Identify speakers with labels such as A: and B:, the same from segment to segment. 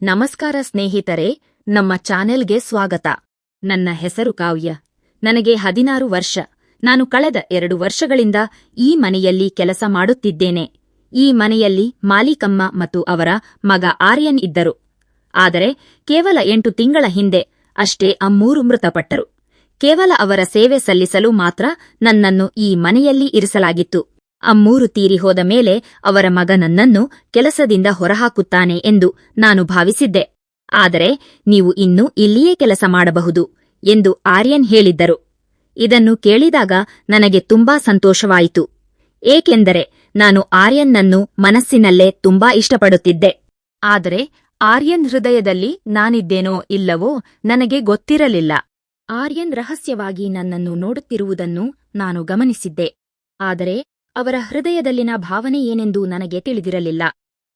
A: ನಮಸ್ಕಾರ ಸ್ನೇಹಿತರೆ, ನಮ್ಮ ಚಾನೆಲ್ಗೆ ಸ್ವಾಗತ. ನನ್ನ ಹೆಸರು ಕಾವ್ಯ. ನನಗೆ 16 ವರ್ಷ. ನಾನು ಕಳೆದ 2 ವರ್ಷಗಳಿಂದ ಈ ಮನೆಯಲ್ಲಿ ಕೆಲಸ ಮಾಡುತ್ತಿದ್ದೇನೆ. ಈ ಮನೆಯಲ್ಲಿ ಮಾಲೀಕಮ್ಮ ಮತ್ತು ಅವರ ಮಗ ಆರ್ಯನ್ ಇದ್ದರು. ಆದರೆ ಕೇವಲ 8 ತಿಂಗಳ ಹಿಂದೆ ಅಷ್ಟೇ ಅಮ್ಮೂರು ಮೃತಪಟ್ಟರು. ಕೇವಲ ಅವರ ಸೇವೆ ಸಲ್ಲಿಸಲು ಮಾತ್ರ ನನ್ನನ್ನು ಈ ಮನೆಯಲ್ಲಿ ಇರಿಸಲಾಗಿತ್ತು. ಅಮ್ಮೂರು ತೀರಿ ಹೋದ ಮೇಲೆ ಅವರ ಮಗ ನನ್ನನ್ನು ಕೆಲಸದಿಂದ ಹೊರಹಾಕುತ್ತಾನೆ ಎಂದು ನಾನು ಭಾವಿಸಿದ್ದೆ. ಆದರೆ ನೀವು ಇನ್ನೂ ಇಲ್ಲಿಯೇ ಕೆಲಸ ಮಾಡಬಹುದು ಎಂದು ಆರ್ಯನ್ ಹೇಳಿದ್ದರು. ಇದನ್ನು ಕೇಳಿದಾಗ ನನಗೆ ತುಂಬಾ ಸಂತೋಷವಾಯಿತು. ಏಕೆಂದರೆ ನಾನು ಆರ್ಯನ್ನನ್ನು ಮನಸ್ಸಿನಲ್ಲೇ ತುಂಬಾ ಇಷ್ಟಪಡುತ್ತಿದ್ದೆ. ಆದರೆ ಆರ್ಯನ್ ಹೃದಯದಲ್ಲಿ ನಾನಿದ್ದೇನೋ ಇಲ್ಲವೋ ನನಗೆ ಗೊತ್ತಿರಲಿಲ್ಲ. ಆರ್ಯನ್ ರಹಸ್ಯವಾಗಿ ನನ್ನನ್ನು ನೋಡುತ್ತಿರುವುದನ್ನು ನಾನು ಗಮನಿಸಿದ್ದೆ. ಆದರೆ ಅವರ ಹೃದಯದಲ್ಲಿನ ಭಾವನೆ ಏನೆಂದು ನನಗೆ ತಿಳಿದಿರಲಿಲ್ಲ.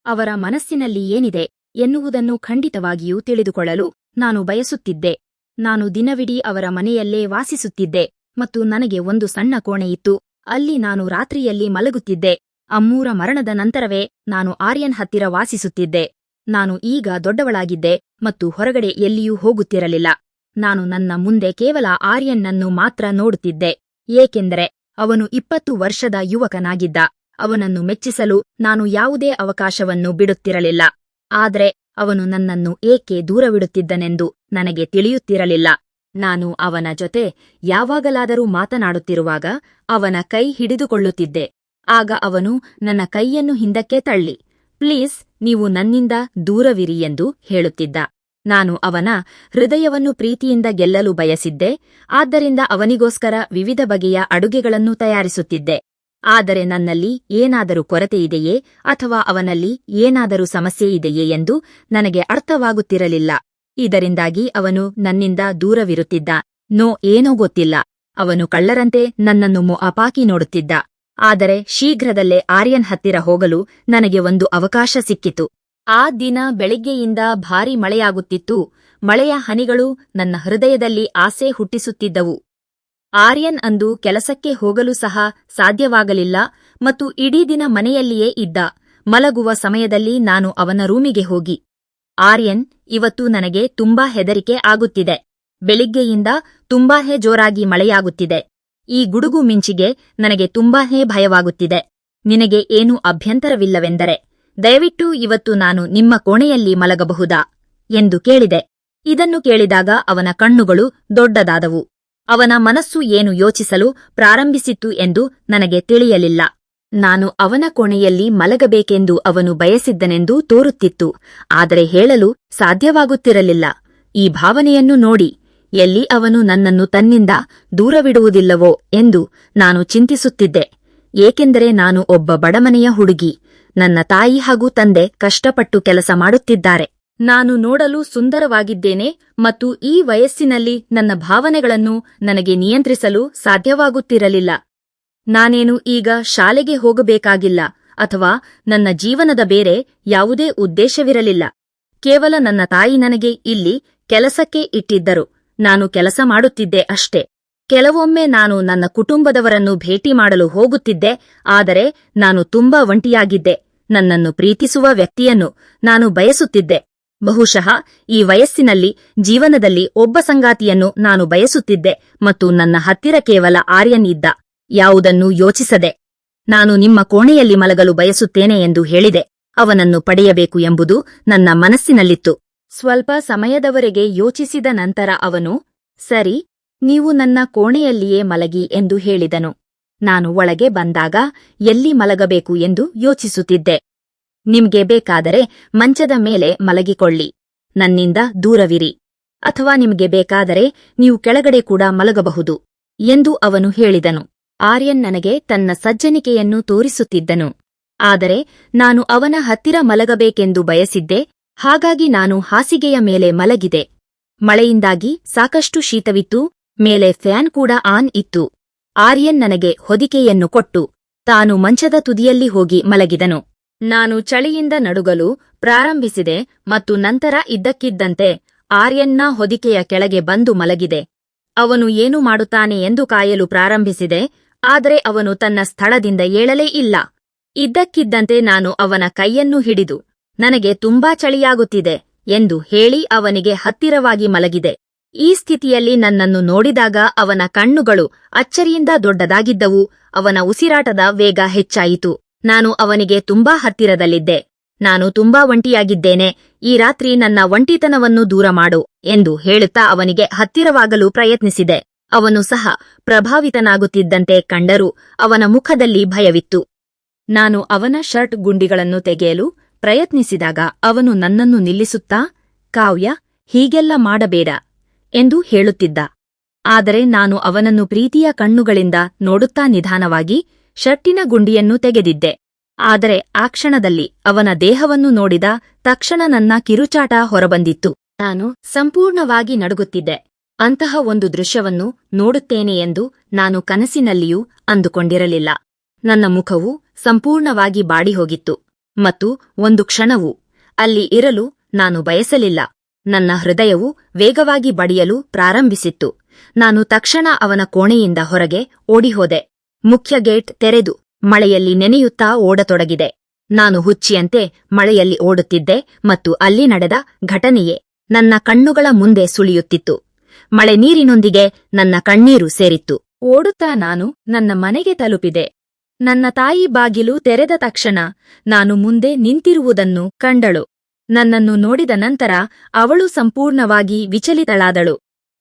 A: ಅವರ ಮನಸ್ಸಿನಲ್ಲಿ ಏನಿದೆ ಎನ್ನುವುದನ್ನು ಖಂಡಿತವಾಗಿಯೂ ತಿಳಿದುಕೊಳ್ಳಲು ನಾನು ಬಯಸುತ್ತಿದ್ದೆ. ನಾನು ದಿನವಿಡೀ ಅವರ ಮನೆಯಲ್ಲೇ ವಾಸಿಸುತ್ತಿದ್ದೆ ಮತ್ತು ನನಗೆ ಒಂದು ಸಣ್ಣ ಕೋಣೆಯಿತ್ತು. ಅಲ್ಲಿ ನಾನು ರಾತ್ರಿಯಲ್ಲಿ ಮಲಗುತ್ತಿದ್ದೆ. ಅಮ್ಮೂರ ಮರಣದ ನಂತರವೇ ನಾನು ಆರ್ಯನ್ ಹತ್ತಿರ ವಾಸಿಸುತ್ತಿದ್ದೆ. ನಾನು ಈಗ ದೊಡ್ಡವಳಾಗಿದ್ದೆ ಮತ್ತು ಹೊರಗಡೆ ಎಲ್ಲಿಯೂ ಹೋಗುತ್ತಿರಲಿಲ್ಲ. ನಾನು ನನ್ನ ಮುಂದೆ ಕೇವಲ ಆರ್ಯನ್ನನ್ನು ಮಾತ್ರ ನೋಡುತ್ತಿದ್ದೆ. ಏಕೆಂದರೆ ಅವನು 20 ವರ್ಷದ ಯುವಕನಾಗಿದ್ದ. ಅವನನ್ನು ಮೆಚ್ಚಿಸಲು ನಾನು ಯಾವುದೇ ಅವಕಾಶವನ್ನು ಬಿಡುತ್ತಿರಲಿಲ್ಲ. ಆದರೆ ಅವನು ನನ್ನನ್ನು ಏಕೆ ದೂರವಿಡುತ್ತಿದ್ದನೆಂದು ನನಗೆ ತಿಳಿಯುತ್ತಿರಲಿಲ್ಲ. ನಾನು ಅವನ ಜೊತೆ ಯಾವಾಗಲಾದರೂ ಮಾತನಾಡುತ್ತಿರುವಾಗ ಅವನ ಕೈ ಹಿಡಿದುಕೊಳ್ಳುತ್ತಿದ್ದೆ. ಆಗ ಅವನು ನನ್ನ ಕೈಯನ್ನು ಹಿಂದಕ್ಕೆ ತಳ್ಳಿ, ಪ್ಲೀಸ್ ನೀವು ನನ್ನಿಂದ ದೂರವಿರಿ ಎಂದು ಹೇಳುತ್ತಿದ್ದ. ನಾನು ಅವನ ಹೃದಯವನ್ನು ಪ್ರೀತಿಯಿಂದ ಗೆಲ್ಲಲು ಬಯಸಿದ್ದೆ. ಆದ್ದರಿಂದ ಅವನಿಗೋಸ್ಕರ ವಿವಿಧ ಬಗೆಯ ಅಡುಗೆಗಳನ್ನು ತಯಾರಿಸುತ್ತಿದ್ದೆ. ಆದರೆ ನನ್ನಲ್ಲಿ ಏನಾದರೂ ಕೊರತೆಯಿದೆಯೇ ಅಥವಾ ಅವನಲ್ಲಿ ಏನಾದರೂ ಸಮಸ್ಯೆಯಿದೆಯೇ ಎಂದು ನನಗೆ ಅರ್ಥವಾಗುತ್ತಿರಲಿಲ್ಲ. ಇದರಿಂದಾಗಿ ಅವನು ನನ್ನಿಂದ ದೂರವಿರುತ್ತಿದ್ದ. ಏನೋ ಗೊತ್ತಿಲ್ಲ. ಅವನು ಕಳ್ಳರಂತೆ ನನ್ನನ್ನು ಮೊಅಪಾಕಿ ನೋಡುತ್ತಿದ್ದ. ಆದರೆ ಶೀಘ್ರದಲ್ಲೇ ಆರ್ಯನ್ ಹತ್ತಿರ ಹೋಗಲು ನನಗೆ ಒಂದು ಅವಕಾಶ ಸಿಕ್ಕಿತು. ಆ ದಿನ ಬೆಳಿಗ್ಗೆಯಿಂದ ಭಾರೀ ಮಳೆಯಾಗುತ್ತಿತ್ತು. ಮಳೆಯ ಹನಿಗಳು ನನ್ನ ಹೃದಯದಲ್ಲಿ ಆಸೆ ಹುಟ್ಟಿಸುತ್ತಿದ್ದವು. ಆರ್ಯನ್ ಅಂದು ಕೆಲಸಕ್ಕೆ ಹೋಗಲು ಸಹ ಸಾಧ್ಯವಾಗಲಿಲ್ಲ ಮತ್ತು ಇಡೀ ದಿನ ಮನೆಯಲ್ಲಿಯೇ ಇದ್ದ. ಮಲಗುವ ಸಮಯದಲ್ಲಿ ನಾನು ಅವನ ರೂಮಿಗೆ ಹೋಗಿ, ಆರ್ಯನ್, ಇವತ್ತು ನನಗೆ ತುಂಬಾ ಹೆದರಿಕೆ ಆಗುತ್ತಿದೆ. ಬೆಳಿಗ್ಗೆಯಿಂದ ತುಂಬಾನೇ ಜೋರಾಗಿ ಮಳೆಯಾಗುತ್ತಿದೆ. ಈ ಗುಡುಗು ಮಿಂಚಿಗೆ ನನಗೆ ತುಂಬಾನೇ ಭಯವಾಗುತ್ತಿದೆ. ನಿನಗೆ ಏನೂ ಅಭ್ಯಂತರವಿಲ್ಲವೆಂದರೆ ದಯವಿಟ್ಟು ಇವತ್ತು ನಾನು ನಿಮ್ಮ ಕೋಣೆಯಲ್ಲಿ ಮಲಗಬಹುದಾ ಎಂದು ಕೇಳಿದೆ. ಇದನ್ನು ಕೇಳಿದಾಗ ಅವನ ಕಣ್ಣುಗಳು ದೊಡ್ಡದಾದವು. ಅವನ ಮನಸ್ಸು ಏನು ಯೋಚಿಸಲು ಪ್ರಾರಂಭಿಸಿತ್ತು ಎಂದು ನನಗೆ ತಿಳಿಯಲಿಲ್ಲ. ನಾನು ಅವನ ಕೋಣೆಯಲ್ಲಿ ಮಲಗಬೇಕೆಂದು ಅವನು ಬಯಸಿದ್ದನೆಂದು ತೋರುತ್ತಿತ್ತು. ಆದರೆ ಹೇಳಲು ಸಾಧ್ಯವಾಗುತ್ತಿರಲಿಲ್ಲ. ಈ ಭಾವನೆಯನ್ನು ನೋಡಿ ಎಲ್ಲಿ ಅವನು ನನ್ನನ್ನು ತನ್ನಿಂದ ದೂರವಿಡುವುದಿಲ್ಲವೋ ಎಂದು ನಾನು ಚಿಂತಿಸುತ್ತಿದ್ದೆ. ಏಕೆಂದರೆ ನಾನು ಒಬ್ಬ ಬಡಮನೆಯ ಹುಡುಗಿ. ನನ್ನ ತಾಯಿ ಹಾಗೂ ತಂದೆ ಕಷ್ಟಪಟ್ಟು ಕೆಲಸ ಮಾಡುತ್ತಿದ್ದಾರೆ. ನಾನು ನೋಡಲು ಸುಂದರವಾಗಿದ್ದೇನೆ ಮತ್ತು ಈ ವಯಸ್ಸಿನಲ್ಲಿ ನನ್ನ ಭಾವನೆಗಳನ್ನು ನನಗೆ ನಿಯಂತ್ರಿಸಲು ಸಾಧ್ಯವಾಗುತ್ತಿರಲಿಲ್ಲ. ನಾನೇನು ಈಗ ಶಾಲೆಗೆ ಹೋಗಬೇಕಾಗಿಲ್ಲ ಅಥವಾ ನನ್ನ ಜೀವನದ ಬೇರೆ ಯಾವುದೇ ಉದ್ದೇಶವಿರಲಿಲ್ಲ. ಕೇವಲ ನನ್ನ ತಾಯಿ ನನಗೆ ಇಲ್ಲಿ ಕೆಲಸಕ್ಕೆ ಇಟ್ಟಿದ್ದರು. ನಾನು ಕೆಲಸ ಮಾಡುತ್ತಿದ್ದೆ ಅಷ್ಟೇ. ಕೆಲವೊಮ್ಮೆ ನಾನು ನನ್ನ ಕುಟುಂಬದವರನ್ನು ಭೇಟಿ ಮಾಡಲು ಹೋಗುತ್ತಿದ್ದೆ. ಆದರೆ ನಾನು ತುಂಬಾ ಒಂಟಿಯಾಗಿದ್ದೆ. ನನ್ನನ್ನು ಪ್ರೀತಿಸುವ ವ್ಯಕ್ತಿಯನ್ನು ನಾನು ಬಯಸುತ್ತಿದ್ದೆ. ಬಹುಶಃ ಈ ವಯಸ್ಸಿನಲ್ಲಿ ಜೀವನದಲ್ಲಿ ಒಬ್ಬ ಸಂಗಾತಿಯನ್ನು ನಾನು ಬಯಸುತ್ತಿದ್ದೆ ಮತ್ತು ನನ್ನ ಹತ್ತಿರ ಕೇವಲ ಆರ್ಯನ್ ಇದ್ದ. ಯಾವುದನ್ನೂ ಯೋಚಿಸದೆ ನಾನು ನಿಮ್ಮ ಕೋಣೆಯಲ್ಲಿ ಮಲಗಲು ಬಯಸುತ್ತೇನೆ ಎಂದು ಹೇಳಿದೆ. ಅವನನ್ನು ಪಡೆಯಬೇಕು ಎಂಬುದು ನನ್ನ ಮನಸ್ಸಿನಲ್ಲಿತ್ತು. ಸ್ವಲ್ಪ ಸಮಯದವರೆಗೆ ಯೋಚಿಸಿದ ನಂತರ ಅವನು, ಸರಿ, ನೀವು ನನ್ನ ಕೋಣೆಯಲ್ಲಿಯೇ ಮಲಗಿ ಎಂದು ಹೇಳಿದನು. ನಾನು ಒಳಗೆ ಬಂದಾಗ ಎಲ್ಲಿ ಮಲಗಬೇಕು ಎಂದು ಯೋಚಿಸುತ್ತಿದ್ದೆ. ನಿಮ್ಗೆ ಬೇಕಾದರೆ ಮಂಚದ ಮೇಲೆ ಮಲಗಿಕೊಳ್ಳಿ, ನನ್ನಿಂದ ದೂರವಿರಿ. ಅಥವಾ ನಿಮ್ಗೆ ಬೇಕಾದರೆ ನೀವು ಕೆಳಗಡೆ ಕೂಡ ಮಲಗಬಹುದು ಎಂದು ಅವನು ಹೇಳಿದನು. ಆರ್ಯನ್ ನನಗೆ ತನ್ನ ಸಜ್ಜನಿಕೆಯನ್ನು ತೋರಿಸುತ್ತಿದ್ದನು. ಆದರೆ ನಾನು ಅವನ ಹತ್ತಿರ ಮಲಗಬೇಕೆಂದು ಬಯಸಿದ್ದೆ. ಹಾಗಾಗಿ ನಾನು ಹಾಸಿಗೆಯ ಮೇಲೆ ಮಲಗಿದೆ. ಮಳೆಯಿಂದಾಗಿ ಸಾಕಷ್ಟು ಶೀತವಿತ್ತು. ಮೇಲೆ ಫ್ಯಾನ್ ಕೂಡ ಆನ್ ಇತ್ತು. ಆರ್ಯನ್ ನನಗೆ ಹೊದಿಕೆಯನ್ನು ಕೊಟ್ಟು ತಾನು ಮಂಚದ ತುದಿಯಲ್ಲಿ ಹೋಗಿ ಮಲಗಿದನು. ನಾನು ಚಳಿಯಿಂದ ನಡುಗಲು ಪ್ರಾರಂಭಿಸಿದೆ ಮತ್ತು ನಂತರ ಇದ್ದಕ್ಕಿದ್ದಂತೆ ಆರ್ಯನ್ನ ಹೊದಿಕೆಯ ಕೆಳಗೆ ಬಂದು ಮಲಗಿದೆ. ಅವನು ಏನು ಮಾಡುತ್ತಾನೆ ಎಂದು ಕಾಯಲು ಪ್ರಾರಂಭಿಸಿದೆ. ಆದರೆ ಅವನು ತನ್ನ ಸ್ಥಳದಿಂದ ಏಳಲೇ ಇಲ್ಲ. ಇದ್ದಕ್ಕಿದ್ದಂತೆ ನಾನು ಅವನ ಕೈಯನ್ನು ಹಿಡಿದು, ನನಗೆ ತುಂಬಾ ಚಳಿಯಾಗುತ್ತಿದೆ ಎಂದು ಹೇಳಿ ಅವನಿಗೆ ಹತ್ತಿರವಾಗಿ ಮಲಗಿದೆ. ಈ ಸ್ಥಿತಿಯಲ್ಲಿ ನನ್ನನ್ನು ನೋಡಿದಾಗ ಅವನ ಕಣ್ಣುಗಳು ಅಚ್ಚರಿಯಿಂದ ದೊಡ್ಡದಾಗಿದ್ದವು. ಅವನ ಉಸಿರಾಟದ ವೇಗ ಹೆಚ್ಚಾಯಿತು. ನಾನು ಅವನಿಗೆ ತುಂಬಾ ಹತ್ತಿರದಲ್ಲಿದ್ದೆ. ನಾನು ತುಂಬಾ ಒಂಟಿಯಾಗಿದ್ದೇನೆ. ಈ ರಾತ್ರಿ ನನ್ನ ಒಂಟಿತನವನ್ನು ದೂರ ಮಾಡು ಎಂದು ಹೇಳುತ್ತಾ ಅವನಿಗೆ ಹತ್ತಿರವಾಗಲು ಪ್ರಯತ್ನಿಸಿದೆ. ಅವನು ಸಹ ಪ್ರಭಾವಿತನಾಗುತ್ತಿದ್ದಂತೆ ಕಂಡರೂ ಅವನ ಮುಖದಲ್ಲಿ ಭಯವಿತ್ತು. ನಾನು ಅವನ ಶರ್ಟ್ ಗುಂಡಿಗಳನ್ನು ತೆಗೆಯಲು ಪ್ರಯತ್ನಿಸಿದಾಗ ಅವನು ನನ್ನನ್ನು ನಿಲ್ಲಿಸುತ್ತಾ, ಕಾವ್ಯ, ಹೀಗೆಲ್ಲ ಮಾಡಬೇಡ ಎಂದು ಹೇಳುತ್ತಿದ್ದ. ಆದರೆ ನಾನು ಅವನನ್ನು ಪ್ರೀತಿಯ ಕಣ್ಣುಗಳಿಂದ ನೋಡುತ್ತಾ ನಿಧಾನವಾಗಿ ಶರ್ಟಿನ ಗುಂಡಿಯನ್ನು ತೆಗೆದಿದ್ದೆ. ಆದರೆ ಆ ಕ್ಷಣದಲ್ಲಿ ಅವನ ದೇಹವನ್ನು ನೋಡಿದ ತಕ್ಷಣ ನನ್ನ ಕಿರುಚಾಟ ಹೊರಬಂದಿತ್ತು. ನಾನು ಸಂಪೂರ್ಣವಾಗಿ ನಡುಗುತ್ತಿದ್ದೆ. ಅಂತಹ ಒಂದು ದೃಶ್ಯವನ್ನು ನೋಡುತ್ತೇನೆ ಎಂದು ನಾನು ಕನಸಿನಲ್ಲಿಯೂ ಅಂದುಕೊಂಡಿರಲಿಲ್ಲ. ನನ್ನ ಮುಖವು ಸಂಪೂರ್ಣವಾಗಿ ಬಾಡಿಹೋಗಿತ್ತು ಮತ್ತು ಒಂದು ಕ್ಷಣವೂ ಅಲ್ಲಿ ಇರಲು ನಾನು ಬಯಸಲಿಲ್ಲ. ನನ್ನ ಹೃದಯವು ವೇಗವಾಗಿ ಬಡಿಯಲು ಪ್ರಾರಂಭಿಸಿತ್ತು. ನಾನು ತಕ್ಷಣ ಅವನ ಕೋಣೆಯಿಂದ ಹೊರಗೆ ಓಡಿಹೋದೆ. ಮುಖ್ಯ ಗೇಟ್ ತೆರೆದು ಮಳೆಯಲ್ಲಿ ನೆನೆಯುತ್ತಾ ಓಡತೊಡಗಿದೆ. ನಾನು ಹುಚ್ಚಿಯಂತೆ ಮಳೆಯಲ್ಲಿ ಓಡುತ್ತಿದ್ದೆ ಮತ್ತು ಅಲ್ಲಿ ನಡೆದ ಘಟನೆಯೇ ನನ್ನ ಕಣ್ಣುಗಳ ಮುಂದೆ ಸುಳಿಯುತ್ತಿತ್ತು. ಮಳೆ ನೀರಿನೊಂದಿಗೆ ನನ್ನ ಕಣ್ಣೀರು ಸೇರಿತ್ತು. ಓಡುತ್ತಾ ನಾನು ನನ್ನ ಮನೆಗೆ ತಲುಪಿದೆ. ನನ್ನ ತಾಯಿ ಬಾಗಿಲು ತೆರೆದ ತಕ್ಷಣ ನಾನು ಮುಂದೆ ನಿಂತಿರುವುದನ್ನು ಕಂಡಳು. ನನ್ನನ್ನು ನೋಡಿದ ನಂತರ ಅವಳು ಸಂಪೂರ್ಣವಾಗಿ ವಿಚಲಿತಳಾದಳು.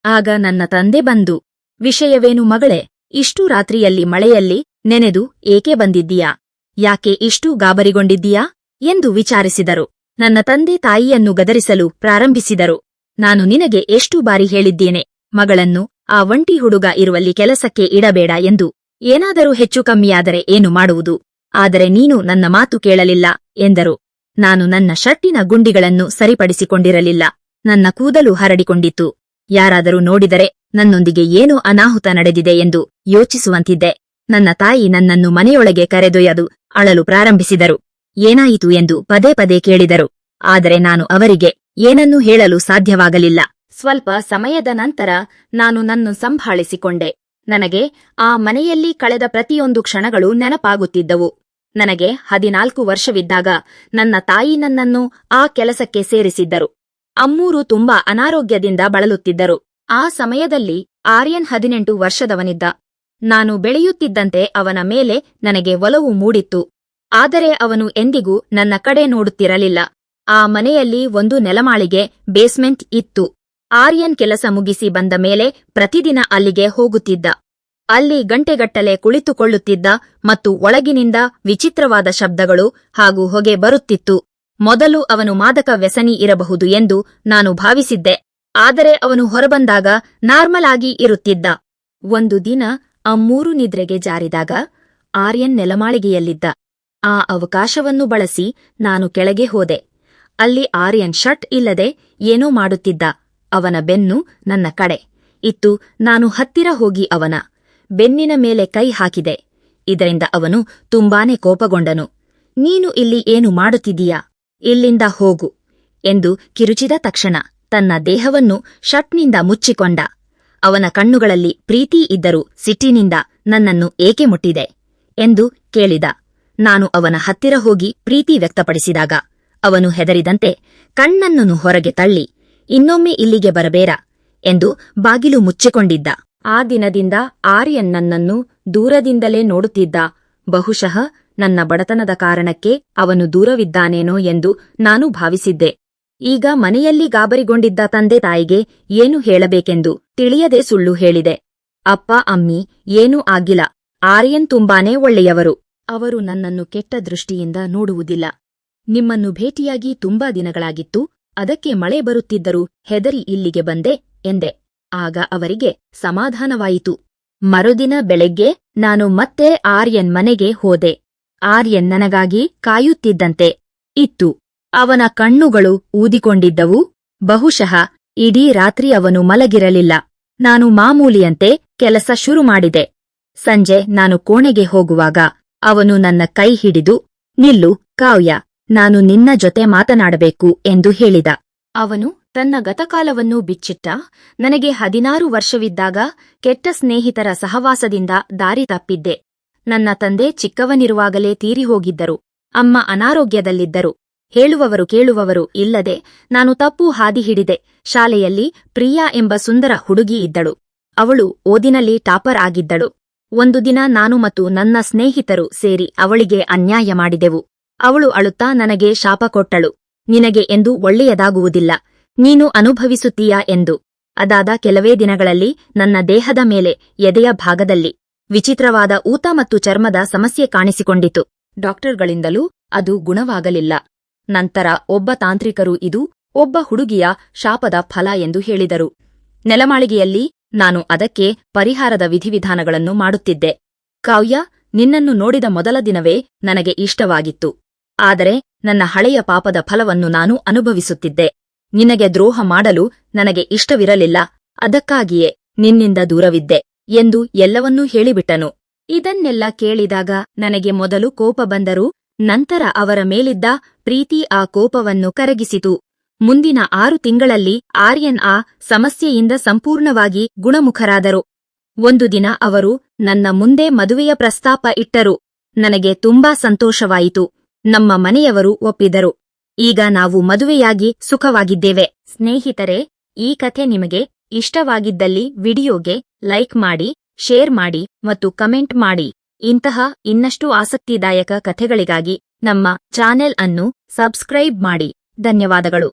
A: ಆಗ ನನ್ನ ತಂದೆ ಬಂದು, ವಿಷಯವೇನು ಮಗಳೇ, ಇಷ್ಟು ರಾತ್ರಿಯಲ್ಲಿ ಮಳೆಯಲ್ಲಿ ನೆನೆದು ಏಕೆ ಬಂದಿದ್ದೀಯಾ? ಯಾಕೆ ಇಷ್ಟು ಗಾಬರಿಗೊಂಡಿದ್ದೀಯಾ ಎಂದು ವಿಚಾರಿಸಿದರು. ನನ್ನ ತಂದೆ ತಾಯಿಯನ್ನು ಗದರಿಸಲು ಪ್ರಾರಂಭಿಸಿದರು. ನಾನು ನಿನಗೆ ಎಷ್ಟು ಬಾರಿ ಹೇಳಿದ್ದೇನೆ, ಮಗಳನ್ನು ಆ ಒಂಟಿ ಹುಡುಗ ಇರುವಲ್ಲಿ ಕೆಲಸಕ್ಕೆ ಇಡಬೇಡ ಎಂದು. ಏನಾದರೂ ಹೆಚ್ಚು ಕಮ್ಮಿಯಾದರೆ ಏನು ಮಾಡುವುದು? ಆದರೆ ನೀನು ನನ್ನ ಮಾತು ಕೇಳಲಿಲ್ಲ ಎಂದರು. ನಾನು ನನ್ನ ಶರ್ಟಿನ ಗುಂಡಿಗಳನ್ನು ಸರಿಪಡಿಸಿಕೊಂಡಿರಲಿಲ್ಲ. ನನ್ನ ಕೂದಲು ಹರಡಿಕೊಂಡಿತ್ತು. ಯಾರಾದರೂ ನೋಡಿದರೆ ನನ್ನೊಂದಿಗೆ ಏನೋ ಅನಾಹುತ ನಡೆದಿದೆ ಎಂದು ಯೋಚಿಸುವಂತಿದ್ದೆ. ನನ್ನ ತಾಯಿ ನನ್ನನ್ನು ಮನೆಯೊಳಗೆ ಕರೆದೊಯ್ಯದು ಅಳಲು ಪ್ರಾರಂಭಿಸಿದರು. ಏನಾಯಿತು ಎಂದು ಪದೇ ಪದೇ ಕೇಳಿದರು. ಆದರೆ ನಾನು ಅವರಿಗೆ ಏನನ್ನೂ ಹೇಳಲು ಸಾಧ್ಯವಾಗಲಿಲ್ಲ. ಸ್ವಲ್ಪ ಸಮಯದ ನಂತರ ನಾನು ನನ್ನನ್ನು ಸಂಭಾಳಿಸಿಕೊಂಡೆ. ನನಗೆ ಆ ಮನೆಯಲ್ಲಿ ಕಳೆದ ಪ್ರತಿಯೊಂದು ಕ್ಷಣಗಳು ನೆನಪಾಗುತ್ತಿದ್ದವು. ನನಗೆ 14 ವರ್ಷವಿದ್ದಾಗ ನನ್ನ ತಾಯಿ ನನ್ನನ್ನು ಆ ಕೆಲಸಕ್ಕೆ ಸೇರಿಸಿದ್ದರು. ಅಮ್ಮೂರು ತುಂಬಾ ಅನಾರೋಗ್ಯದಿಂದ ಬಳಲುತ್ತಿದ್ದರು. ಆ ಸಮಯದಲ್ಲಿ ಆರ್ಯನ್ 18 ವರ್ಷದವನಿದ್ದ. ನಾನು ಬೆಳೆಯುತ್ತಿದ್ದಂತೆ ಅವನ ಮೇಲೆ ನನಗೆ ಒಲವು ಮೂಡಿತ್ತು. ಆದರೆ ಅವನು ಎಂದಿಗೂ ನನ್ನ ಕಡೆ ನೋಡುತ್ತಿರಲಿಲ್ಲ. ಆ ಮನೆಯಲ್ಲಿ ಒಂದು ನೆಲಮಾಳಿಗೆ ಬೇಸ್ಮೆಂಟ್ ಇತ್ತು. ಆರ್ಯನ್ ಕೆಲಸ ಮುಗಿಸಿ ಬಂದ ಮೇಲೆ ಪ್ರತಿದಿನ ಅಲ್ಲಿಗೆ ಹೋಗುತ್ತಿದ್ದ. ಅಲ್ಲಿ ಗಂಟೆಗಟ್ಟಲೆ ಕುಳಿತುಕೊಳ್ಳುತ್ತಿದ್ದ ಮತ್ತು ಒಳಗಿನಿಂದ ವಿಚಿತ್ರವಾದ ಶಬ್ದಗಳು ಹಾಗೂ ಹೊಗೆ ಬರುತ್ತಿತ್ತು. ಮೊದಲು ಅವನು ಮಾದಕ ವ್ಯಸನಿ ಇರಬಹುದು ಎಂದು ನಾನು ಭಾವಿಸಿದ್ದೆ. ಆದರೆ ಅವನು ಹೊರಬಂದಾಗ ನಾರ್ಮಲ್ ಆಗಿ ಇರುತ್ತಿದ್ದ. ಒಂದು ದಿನ ಅಮ್ಮೂರು ನಿದ್ರೆಗೆ ಜಾರಿದಾಗ ಆರ್ಯನ್ ನೆಲಮಾಳಿಗೆಯಲ್ಲಿದ್ದ. ಆ ಅವಕಾಶವನ್ನು ಬಳಸಿ ನಾನು ಕೆಳಗೆ ಹೋದೆ. ಅಲ್ಲಿ ಆರ್ಯನ್ ಶರ್ಟ್ ಇಲ್ಲದೆ ಏನೋ ಮಾಡುತ್ತಿದ್ದ. ಅವನ ಬೆನ್ನು ನನ್ನ ಕಡೆ ಇತ್ತು. ನಾನು ಹತ್ತಿರ ಹೋಗಿ ಅವನ ಬೆನ್ನಿನ ಮೇಲೆ ಕೈ ಹಾಕಿದೆ. ಇದರಿಂದ ಅವನು ತುಂಬಾನೇ ಕೋಪಗೊಂಡನು. ನೀನು ಇಲ್ಲಿ ಏನು ಮಾಡುತ್ತಿದ್ದೀಯಾ? ಇಲ್ಲಿಂದ ಹೋಗು ಎಂದು ಕಿರುಚಿದ ತಕ್ಷಣ ತನ್ನ ದೇಹವನ್ನು ಶರ್ಟ್ನಿಂದ ಮುಚ್ಚಿಕೊಂಡ. ಅವನ ಕಣ್ಣುಗಳಲ್ಲಿ ಪ್ರೀತಿ ಇದ್ದರೂ ಸಿಟ್ಟಿನಿಂದ ನನ್ನನ್ನು ಏಕೆ ಮುಟ್ಟಿದೆ ಎಂದು ಕೇಳಿದ. ನಾನು ಅವನ ಹತ್ತಿರ ಹೋಗಿ ಪ್ರೀತಿ ವ್ಯಕ್ತಪಡಿಸಿದಾಗ ಅವನು ಹೆದರಿದಂತೆ ಕಣ್ಣನ್ನು ಹೊರಗೆ ತಳ್ಳಿ, ಇನ್ನೊಮ್ಮೆ ಇಲ್ಲಿಗೆ ಬರಬೇಡ ಎಂದು ಬಾಗಿಲು ಮುಚ್ಚಿಕೊಂಡಿದ್ದ. ಆ ದಿನದಿಂದ ಆರ್ಯನ್ ನನ್ನನ್ನು ದೂರದಿಂದಲೇ ನೋಡುತ್ತಿದ್ದ. ಬಹುಶಃ ನನ್ನ ಬಡತನದ ಕಾರಣಕ್ಕೆ ಅವನು ದೂರವಿದ್ದಾನೇನೋ ಎಂದು ನಾನು ಭಾವಿಸಿದ್ದೆ. ಈಗ ಮನೆಯಲ್ಲಿ ಗಾಬರಿಗೊಂಡಿದ್ದ ತಂದೆ ತಾಯಿಗೆ ಏನು ಹೇಳಬೇಕೆಂದು ತಿಳಿಯದೆ ಸುಳ್ಳು ಹೇಳಿದೆ. ಅಪ್ಪ ಅಮ್ಮಿ, ಏನೂ ಆಗಿಲ್ಲ. ಆರ್ಯನ್ ತುಂಬಾನೇ ಒಳ್ಳೆಯವರು. ಅವರು ನನ್ನನ್ನು ಕೆಟ್ಟ ದೃಷ್ಟಿಯಿಂದ ನೋಡುವುದಿಲ್ಲ. ನಿಮ್ಮನ್ನು ಭೇಟಿಯಾಗಿ ತುಂಬಾ ದಿನಗಳಾಗಿತ್ತು. ಅದಕ್ಕೆ ಮಳೆ ಬರುತ್ತಿದ್ದರೂ ಹೆದರಿ ಇಲ್ಲಿಗೆ ಬಂದೆ ಎಂದೆ. ಆಗ ಅವರಿಗೆ ಸಮಾಧಾನವಾಯಿತು. ಮರುದಿನ ಬೆಳಗ್ಗೆ ನಾನು ಮತ್ತೆ ಆರ್ಯನ್ ಮನೆಗೆ ಹೋದೆ. ಆರ್ಯನ್ ನನಗಾಗಿ ಕಾಯುತ್ತಿದ್ದಂತೆ ಇತ್ತು. ಅವನ ಕಣ್ಣುಗಳು ಊದಿಕೊಂಡಿದ್ದವು. ಬಹುಶಃ ಇಡೀ ರಾತ್ರಿ ಅವನು ಮಲಗಿರಲಿಲ್ಲ. ನಾನು ಮಾಮೂಲಿಯಂತೆ ಕೆಲಸ ಶುರು ಮಾಡಿದೆ. ಸಂಜೆ ನಾನು ಕೋಣೆಗೆ ಹೋಗುವಾಗ ಅವನು ನನ್ನ ಕೈ ಹಿಡಿದು, ನಿಲ್ಲು ಕಾವ್ಯ, ನಾನು ನಿನ್ನ ಜೊತೆ ಮಾತನಾಡಬೇಕು ಎಂದು ಹೇಳಿದ. ಅವನು ತನ್ನ ಗತಕಾಲವನ್ನು ಬಿಚ್ಚಿಟ್ಟ. ನನಗೆ 16 ವರ್ಷವಿದ್ದಾಗ ಕೆಟ್ಟ ಸ್ನೇಹಿತರ ಸಹವಾಸದಿಂದ ದಾರಿ ತಪ್ಪಿದ್ದೆ. ನನ್ನ ತಂದೆ ಚಿಕ್ಕವನಿರುವಾಗಲೇ ತೀರಿಹೋಗಿದ್ದರು. ಅಮ್ಮ ಅನಾರೋಗ್ಯದಲ್ಲಿದ್ದರು. ಹೇಳುವವರು ಕೇಳುವವರು ಇಲ್ಲದೆ ನಾನು ತಪ್ಪು ಹಾದಿ ಹಿಡಿದೆ. ಶಾಲೆಯಲ್ಲಿ ಪ್ರಿಯಾ ಎಂಬ ಸುಂದರ ಹುಡುಗಿ ಇದ್ದಳು. ಅವಳು ಓದಿನಲ್ಲಿ ಟಾಪರ್ ಆಗಿದ್ದಳು. ಒಂದು ದಿನ ನಾನು ಮತ್ತು ನನ್ನ ಸ್ನೇಹಿತರು ಸೇರಿ ಅವಳಿಗೆ ಅನ್ಯಾಯ ಮಾಡಿದೆವು. ಅವಳು ಅಳುತ್ತಾ ನನಗೆ ಶಾಪ ಕೊಟ್ಟಳು, ನಿನಗೆ ಎಂದು ಒಳ್ಳೆಯದಾಗುವುದಿಲ್ಲ, ನೀನು ಅನುಭವಿಸುತ್ತೀಯಾ ಎಂದು. ಅದಾದ ಕೆಲವೇ ದಿನಗಳಲ್ಲಿ ನನ್ನ ದೇಹದ ಮೇಲೆ ಎದೆಯ ಭಾಗದಲ್ಲಿ ವಿಚಿತ್ರವಾದ ಊತ ಮತ್ತು ಚರ್ಮದ ಸಮಸ್ಯೆ ಕಾಣಿಸಿಕೊಂಡಿತು. ಡಾಕ್ಟರ್ಗಳಿಂದಲೂ ಅದು ಗುಣವಾಗಲಿಲ್ಲ. ನಂತರ ಒಬ್ಬ ತಾಂತ್ರಿಕರು ಇದು ಒಬ್ಬ ಹುಡುಗಿಯ ಶಾಪದ ಫಲ ಎಂದು ಹೇಳಿದರು. ನೆಲಮಾಳಿಗೆಯಲ್ಲಿ ನಾನು ಅದಕ್ಕೆ ಪರಿಹಾರದ ವಿಧಿವಿಧಾನಗಳನ್ನು ಮಾಡುತ್ತಿದ್ದೆ. ಕಾವ್ಯ, ನಿನ್ನನ್ನು ನೋಡಿದ ಮೊದಲ ದಿನವೇ ನನಗೆ ಇಷ್ಟವಾಗಿತ್ತು. ಆದರೆ ನನ್ನ ಹಳೆಯ ಪಾಪದ ಫಲವನ್ನು ನಾನು ಅನುಭವಿಸುತ್ತಿದ್ದೆ. ನಿನಗೆ ದ್ರೋಹ ಮಾಡಲು ನನಗೆ ಇಷ್ಟವಿರಲಿಲ್ಲ, ಅದಕ್ಕಾಗಿಯೇ ನಿನ್ನಿಂದ ದೂರವಿದ್ದೆ ಎಂದು ಎಲ್ಲವನ್ನೂ ಹೇಳಿಬಿಟ್ಟನು. ಇದನ್ನೆಲ್ಲ ಕೇಳಿದಾಗ ನನಗೆ ಮೊದಲು ಕೋಪ ಬಂದರೂ ನಂತರ ಅವರ ಮೇಲಿದ್ದ ಪ್ರೀತಿ ಆ ಕೋಪವನ್ನು ಕರಗಿಸಿತು. ಮುಂದಿನ 6 ತಿಂಗಳಲ್ಲಿ ಆರ್ಯನ್ ಆ ಸಮಸ್ಯೆಯಿಂದ ಸಂಪೂರ್ಣವಾಗಿ ಗುಣಮುಖರಾದರು. ಒಂದು ದಿನ ಅವರು ನನ್ನ ಮುಂದೆ ಮದುವೆಯ ಪ್ರಸ್ತಾಪ ಇಟ್ಟರು. ನನಗೆ ತುಂಬಾ ಸಂತೋಷವಾಯಿತು. ನಮ್ಮ ಮನೆಯವರು ಒಪ್ಪಿದರು. ಈಗ ನಾವು ಮದುವೆಯಾಗಿ ಸುಖವಾಗಿದ್ದೇವೆ. ಸ್ನೇಹಿತರೆ, ಈ ಕಥೆ ನಿಮಗೆ ಇಷ್ಟವಾಗಿದ್ದಲ್ಲಿ ವಿಡಿಯೋಗೆ ಲೈಕ್ ಮಾಡಿ, ಶೇರ್ ಮಾಡಿ ಮತ್ತು ಕಮೆಂಟ್ ಮಾಡಿ. ಇಂತಹ ಇನ್ನಷ್ಟು ಆಸಕ್ತಿದಾಯಕ ಕಥೆಗಳಿಗಾಗಿ ನಮ್ಮ ಚಾನೆಲ್ ಅನ್ನು ಸಬ್ಸ್ಕ್ರೈಬ್ ಮಾಡಿ. ಧನ್ಯವಾದಗಳು.